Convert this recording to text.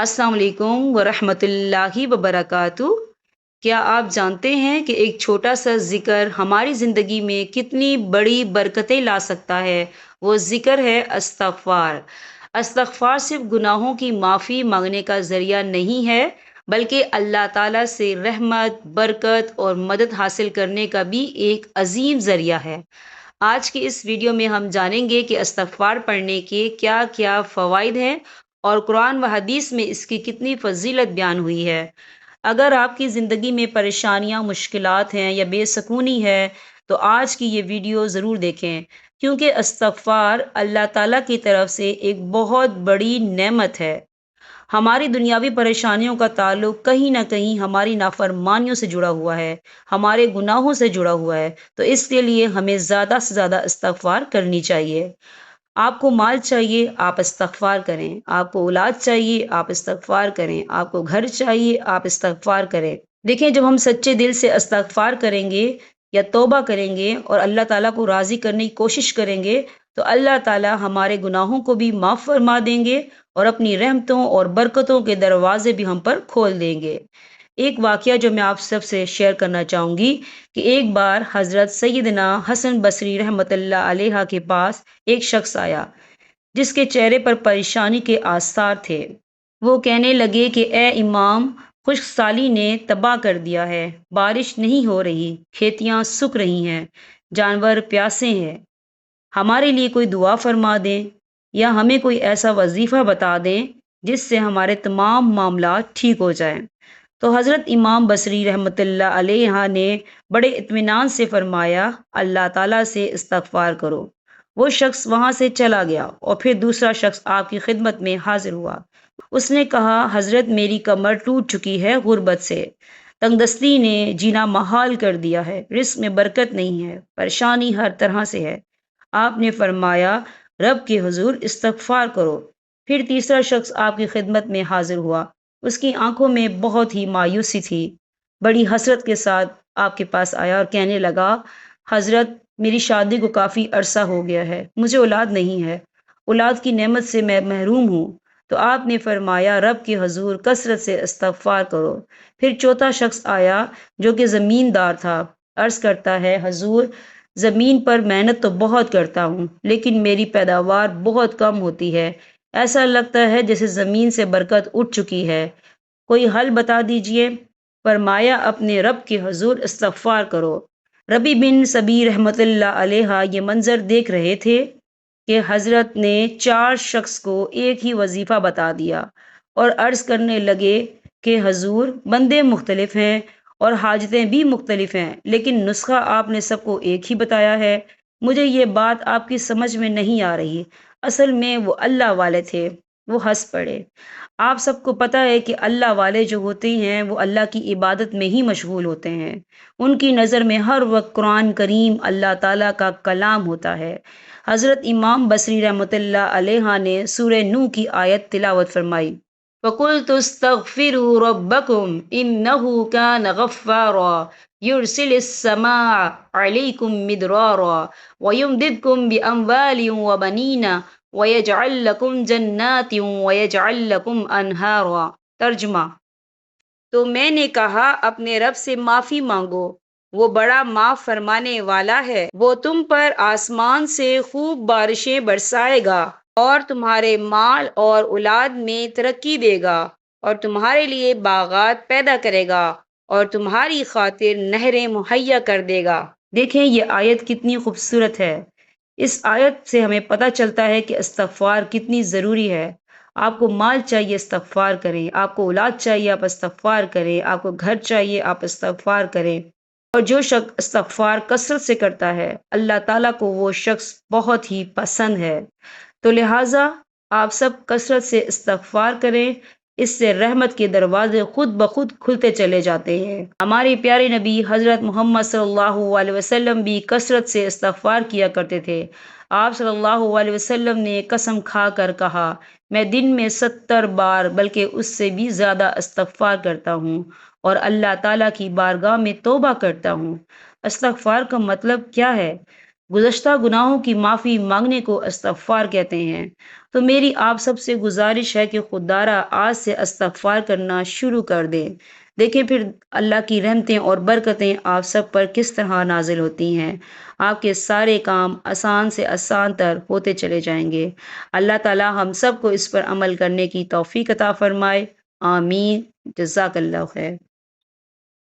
السلام علیکم ورحمۃ اللہ وبرکاتہ۔ کیا آپ جانتے ہیں کہ ایک چھوٹا سا ذکر ہماری زندگی میں کتنی بڑی برکتیں لا سکتا ہے؟ وہ ذکر ہے استغفار۔ استغفار صرف گناہوں کی معافی مانگنے کا ذریعہ نہیں ہے، بلکہ اللہ تعالیٰ سے رحمت، برکت اور مدد حاصل کرنے کا بھی ایک عظیم ذریعہ ہے۔ آج کی اس ویڈیو میں ہم جانیں گے کہ استغفار پڑھنے کے کیا کیا فوائد ہیں اور قرآن و حدیث میں اس کی کتنی فضیلت بیان ہوئی ہے۔ اگر آپ کی زندگی میں پریشانیاں، مشکلات ہیں یا بے سکونی ہے تو آج کی یہ ویڈیو ضرور دیکھیں، کیونکہ استغفار اللہ تعالیٰ کی طرف سے ایک بہت بڑی نعمت ہے۔ ہماری دنیاوی پریشانیوں کا تعلق کہیں نہ کہیں ہماری نافرمانیوں سے جڑا ہوا ہے، ہمارے گناہوں سے جڑا ہوا ہے، تو اس کے لیے ہمیں زیادہ سے زیادہ استغفار کرنی چاہیے۔ آپ کو مال چاہیے، آپ استغفار کریں۔ آپ کو اولاد چاہیے، آپ استغفار کریں۔ آپ کو گھر چاہیے، آپ استغفار کریں۔ دیکھیں، جب ہم سچے دل سے استغفار کریں گے یا توبہ کریں گے اور اللہ تعالیٰ کو راضی کرنے کی کوشش کریں گے تو اللہ تعالیٰ ہمارے گناہوں کو بھی معاف فرما دیں گے اور اپنی رحمتوں اور برکتوں کے دروازے بھی ہم پر کھول دیں گے۔ ایک واقعہ جو میں آپ سب سے شیئر کرنا چاہوں گی کہ ایک بار حضرت سیدنا حسن بصری رحمۃ اللہ علیہ کے پاس ایک شخص آیا جس کے چہرے پر پریشانی کے آثار تھے۔ وہ کہنے لگے کہ اے امام، خشک سالی نے تباہ کر دیا ہے، بارش نہیں ہو رہی، کھیتیاں سوکھ رہی ہیں، جانور پیاسے ہیں، ہمارے لیے کوئی دعا فرما دیں یا ہمیں کوئی ایسا وظیفہ بتا دیں جس سے ہمارے تمام معاملات ٹھیک ہو جائیں۔ تو حضرت امام بصری رحمۃ اللہ علیہ نے بڑے اطمینان سے فرمایا، اللہ تعالیٰ سے استغفار کرو۔ وہ شخص وہاں سے چلا گیا اور پھر دوسرا شخص آپ کی خدمت میں حاضر ہوا۔ اس نے کہا، حضرت میری کمر ٹوٹ چکی ہے غربت سے، تنگ دستی نے جینا محال کر دیا ہے، رزق میں برکت نہیں ہے، پریشانی ہر طرح سے ہے۔ آپ نے فرمایا، رب کے حضور استغفار کرو۔ پھر تیسرا شخص آپ کی خدمت میں حاضر ہوا۔ اس کی آنکھوں میں بہت ہی مایوسی تھی، بڑی حسرت کے ساتھ آپ کے پاس آیا اور کہنے لگا، حضرت میری شادی کو کافی عرصہ ہو گیا ہے، مجھے اولاد نہیں ہے، اولاد کی نعمت سے میں محروم ہوں۔ تو آپ نے فرمایا، رب کے حضور کثرت سے استغفار کرو۔ پھر چوتھا شخص آیا جو کہ زمیندار تھا، عرض کرتا ہے، حضور زمین پر محنت تو بہت کرتا ہوں لیکن میری پیداوار بہت کم ہوتی ہے، ایسا لگتا ہے جیسے زمین سے برکت اٹھ چکی ہے، کوئی حل بتا دیجئے۔ فرمایا، اپنے رب کے حضور استغفار کرو۔ ربی بن سبی رحمۃ اللہ علیہ یہ منظر دیکھ رہے تھے کہ حضرت نے 4 شخص کو ایک ہی وظیفہ بتا دیا اور عرض کرنے لگے کہ حضور بندے مختلف ہیں اور حاجتیں بھی مختلف ہیں، لیکن نسخہ آپ نے سب کو ایک ہی بتایا ہے، مجھے یہ بات آپ کی سمجھ میں نہیں آ رہی۔ اصل میں وہ اللہ والے تھے۔ وہ ہنس پڑے۔ آپ سب کو پتہ ہے کہ اللہ والے جو ہوتے ہیں وہ اللہ کی عبادت میں ہی مشغول ہوتے ہیں، ان کی نظر میں ہر وقت قرآن کریم اللہ تعالیٰ کا کلام ہوتا ہے۔ حضرت امام بصری رحمۃ اللہ علیہ نے سورہ نوح کی آیت تلاوت فرمائی، فَقُلْتُ اسْتَغْفِرُوا رَبَّكُمْ إِنَّهُ كَانَ غَفَّارًا يُرْسِلِ السَّمَاءَ عَلَيْكُمْ مِدْرَارًا وَيُمْدِدْكُمْ بِأَمْوَالٍ وَبَنِينَ وَيَجْعَلْ لَكُمْ جَنَّاتٍ وَيَجْعَلْ لَكُمْ أَنْهَارًا۔ ترجمہ: تو میں نے کہا، اپنے رب سے معافی مانگو، وہ بڑا معاف فرمانے والا ہے، وہ تم پر آسمان سے خوب بارشیں برسائے گا اور تمہارے مال اور اولاد میں ترقی دے گا اور تمہارے لیے باغات پیدا کرے گا اور تمہاری خاطر نہریں مہیا کر دے گا۔ دیکھیں یہ آیت کتنی خوبصورت ہے۔ اس آیت سے ہمیں پتہ چلتا ہے کہ استغفار کتنی ضروری ہے۔ آپ کو مال چاہیے، استغفار کریں۔ آپ کو اولاد چاہیے، آپ استغفار کریں۔ آپ کو گھر چاہیے، آپ استغفار کریں۔ اور جو شخص استغفار کثرت سے کرتا ہے، اللہ تعالیٰ کو وہ شخص بہت ہی پسند ہے۔ تو لہٰذا آپ سب کثرت سے استغفار کریں، اس سے رحمت کے دروازے خود بخود کھلتے چلے جاتے ہیں۔ ہمارے پیارے نبی حضرت محمد صلی اللہ علیہ وسلم بھی کثرت سے استغفار کیا کرتے تھے۔ آپ صلی اللہ علیہ وسلم نے قسم کھا کر کہا، میں دن میں 70 بار بلکہ اس سے بھی زیادہ استغفار کرتا ہوں اور اللہ تعالیٰ کی بارگاہ میں توبہ کرتا ہوں۔ استغفار کا مطلب کیا ہے؟ گزشتہ گناہوں کی معافی مانگنے کو استغفار کہتے ہیں۔ تو میری آپ سب سے گزارش ہے کہ خوددارا آج سے استغفار کرنا شروع کر دیں۔ دیکھیں پھر اللہ کی رحمتیں اور برکتیں آپ سب پر کس طرح نازل ہوتی ہیں۔ آپ کے سارے کام آسان سے آسان تر ہوتے چلے جائیں گے۔ اللہ تعالی ہم سب کو اس پر عمل کرنے کی توفیق عطا فرمائے۔ آمین۔ جزاک اللہ خیر۔